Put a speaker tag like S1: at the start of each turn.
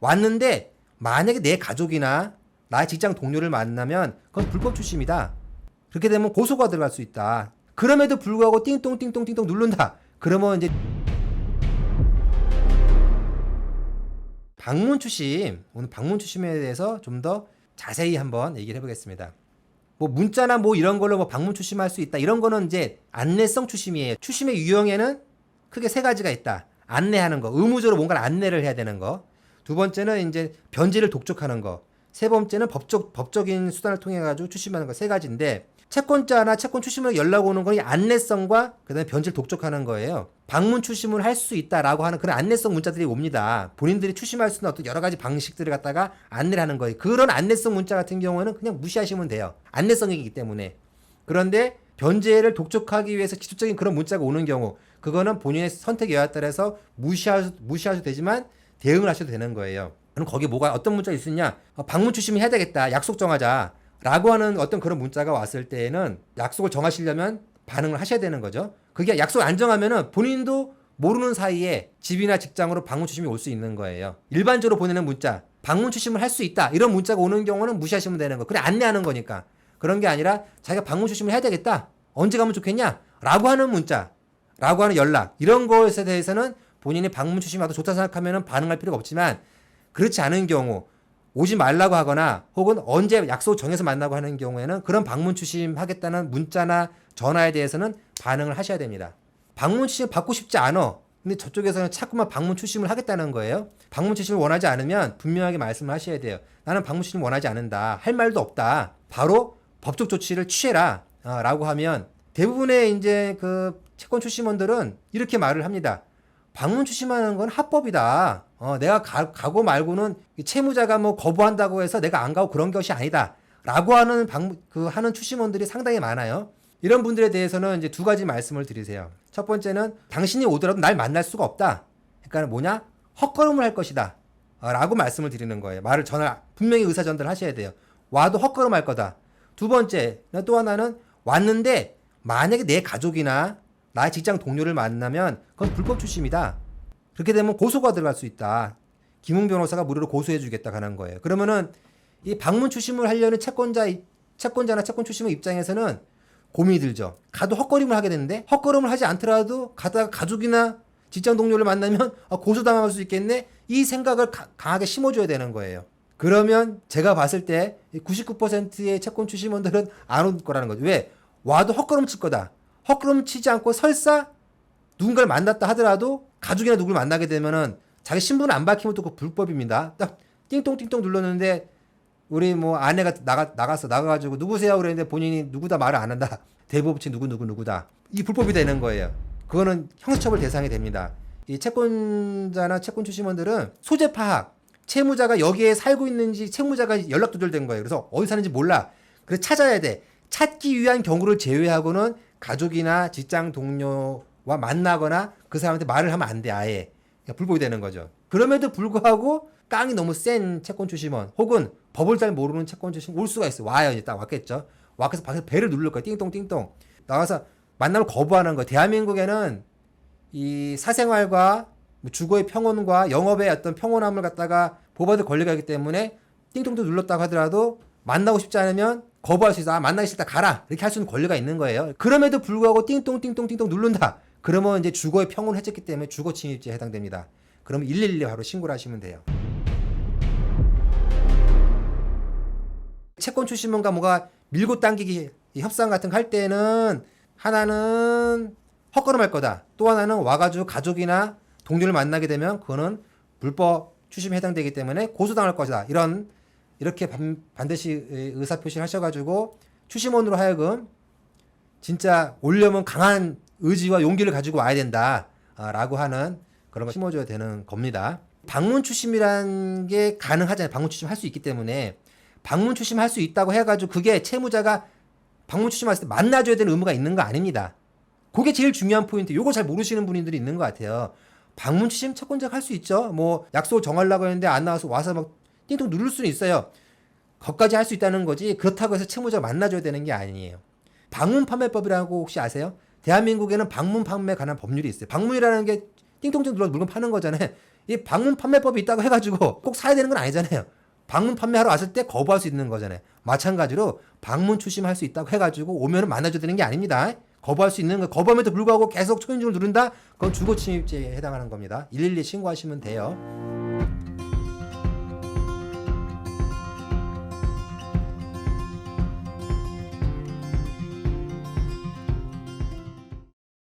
S1: 왔는데 만약에 내 가족이나 나의 직장 동료를 만나면 그건 불법 추심이다. 그렇게 되면 고소가 들어갈 수 있다. 그럼에도 불구하고 띵똥띵똥띵똥 누른다. 그러면 이제 방문 추심, 오늘 방문 추심에 대해서 좀 더 자세히 한번 얘기를 해보겠습니다. 뭐 문자나 뭐 이런 걸로 뭐 방문 추심할 수 있다. 이런 거는 이제 안내성 추심이에요. 추심의 유형에는 크게 세 가지가 있다. 안내하는 거, 의무적으로 뭔가를 안내를 해야 되는 거. 두 번째는 이제 변제를 독촉하는 거. 세 번째는 법적인 수단을 통해 가지고 추심하는 거. 세 가지인데 채권자나 채권 추심으로 연락 오는 건 이 안내성과 그다음에 변제를 독촉하는 거예요. 방문 추심을 할 수 있다라고 하는 그런 안내성 문자들이 옵니다. 본인들이 추심할 수 있는 어떤 여러 가지 방식들을 갖다가 안내를 하는 거예요. 그런 안내성 문자 같은 경우는 그냥 무시하시면 돼요. 안내성이기 때문에. 그런데 변제를 독촉하기 위해서 기초적인 그런 문자가 오는 경우, 그거는 본인의 선택 여하에 따라서 무시하셔도 되지만 대응을 하셔도 되는 거예요. 그럼 거기에 뭐가 어떤 문자가 있었냐? 방문 추심을 해야 되겠다. 약속 정하자. 라고 하는 어떤 그런 문자가 왔을 때에는 약속을 정하시려면 반응을 하셔야 되는 거죠. 그게 약속을 안 정하면은 본인도 모르는 사이에 집이나 직장으로 방문 추심이 올 수 있는 거예요. 일반적으로 보내는 문자, 방문 추심을 할 수 있다. 이런 문자가 오는 경우는 무시하시면 되는 거. 그래, 안내하는 거니까. 그런 게 아니라 자기가 방문 추심을 해야 되겠다. 언제 가면 좋겠냐? 라고 하는 문자, 라고 하는 연락. 이런 것에 대해서는 본인이 방문 추심이 좋다 생각하면 반응할 필요가 없지만, 그렇지 않은 경우, 오지 말라고 하거나 혹은 언제 약속 정해서 만나고 하는 경우에는 그런 방문 추심하겠다는 문자나 전화에 대해서는 반응을 하셔야 됩니다. 방문 추심 받고 싶지 않아. 근데 저쪽에서는 자꾸만 방문 추심을 하겠다는 거예요. 방문 추심을 원하지 않으면 분명하게 말씀을 하셔야 돼요. 나는 방문 추심 원하지 않는다. 할 말도 없다. 바로 법적 조치를 취해라. 라고 하면 대부분의 이제 그 채권 추심원들은 이렇게 말을 합니다. 방문 추심하는 건 합법이다. 내가 가고 말고는 채무자가 뭐 거부한다고 해서 내가 안 가고 그런 것이 아니다. 라고 하는 하는 추심원들이 상당히 많아요. 이런 분들에 대해서는 이제 두 가지 말씀을 드리세요. 첫 번째는 당신이 오더라도 날 만날 수가 없다. 그러니까 뭐냐? 헛걸음을 할 것이다. 라고 말씀을 드리는 거예요. 분명히 의사 전달을 하셔야 돼요. 와도 헛걸음 할 거다. 두 번째, 또 하나는 왔는데 만약에 내 가족이나 나의 직장 동료를 만나면 그건 불법 추심이다. 그렇게 되면 고소가 들어갈 수 있다. 김웅 변호사가 무료로 고소해 주겠다 하는 거예요. 그러면은 이 방문 추심을 하려는 채권자나 채권 추심의 입장에서는 고민이 들죠. 가도 헛걸음을 하게 되는데 헛걸음을 하지 않더라도 가다가 가족이나 직장 동료를 만나면 고소당할 수 있겠네. 이 생각을 강하게 심어줘야 되는 거예요. 그러면 제가 봤을 때 99%의 채권 추심원들은 안 올 거라는 거죠. 왜? 와도 헛걸음 칠 거다. 헛걸음 치지 않고 설사 누군가를 만났다 하더라도 가족이나 누구를 만나게 되면은 자기 신분을 안 밝히면 또 그 불법입니다. 딱 띵똥띵똥 눌렀는데 우리 뭐 아내가 나가가지고 누구세요? 그랬는데 본인이 누구다 말을 안 한다. 대법치 누구다. 이 불법이 되는 거예요. 그거는 형사처벌 대상이 됩니다. 이 채권자나 채권 추심원들은 소재 파악, 채무자가 여기에 살고 있는지 채무자가 연락 두절된 거예요. 그래서 어디 사는지 몰라. 그래서 찾아야 돼. 찾기 위한 경우를 제외하고는 가족이나 직장 동료와 만나거나 그 사람한테 말을 하면 안 돼. 아예. 그러니까 불법이 되는 거죠. 그럼에도 불구하고 깡이 너무 센 채권 추심원 혹은 법을 잘 모르는 채권 추심원 올 수가 있어. 와요. 이제 딱 왔겠죠. 와서 밖에서 배를 누를 거야. 띵똥띵똥. 나와서 만남을 거부하는 거야. 대한민국에는 이 사생활과 주거의 평온과 영업의 어떤 평온함을 갖다가 보호받을 권리가 있기 때문에 띵똥도 눌렀다고 하더라도 만나고 싶지 않으면 거부할 수 있어. 만나기 싫다 가라. 이렇게 할 수 있는 권리가 있는 거예요. 그럼에도 불구하고 띵똥띵똥띵똥 누른다. 그러면 이제 주거의 평온을 해쳤기 때문에 주거 침입죄에 해당됩니다. 그러면 112 바로 신고를 하시면 돼요. 채권 추심원과 뭐가 밀고 당기기 협상 같은 거 할 때는 하나는 헛걸음 할 거다. 또 하나는 와가지고 가족이나 동료를 만나게 되면 그거는 불법 추심에 해당되기 때문에 고소당할 것이다. 이렇게 반드시 의사표시를 하셔가지고 추심원으로 하여금 진짜 오려면 강한 의지와 용기를 가지고 와야 된다. 라고 하는 그런 걸 심어줘야 되는 겁니다. 방문 추심이란 게 가능하잖아요. 방문 추심 할 수 있기 때문에. 방문 추심 할 수 있다고 해가지고 그게 채무자가 방문 추심할 때 만나줘야 되는 의무가 있는 거 아닙니다. 그게 제일 중요한 포인트. 요거 잘 모르시는 분들이 있는 것 같아요. 방문 추심 채권자가 할 수 있죠. 뭐 약속을 정하려고 했는데 안 나와서 와서 막 띵동 누를 수는 있어요. 거기까지 할 수 있다는 거지 그렇다고 해서 채무자가 만나줘야 되는 게 아니에요. 방문 판매법이라고 혹시 아세요? 대한민국에는 방문 판매에 관한 법률이 있어요. 방문이라는 게 띵동띵 눌러서 물건 파는 거잖아요. 이 방문 판매법이 있다고 해가지고 꼭 사야 되는 건 아니잖아요. 방문 판매하러 왔을 때 거부할 수 있는 거잖아요. 마찬가지로 방문 추심할 수 있다고 해가지고 오면은 만나줘야 되는 게 아닙니다. 거부할 수 있는 거, 거부함에도 불구하고 계속 초인종을 누른다? 그건 주거 침입죄에 해당하는 겁니다. 112 신고하시면 돼요.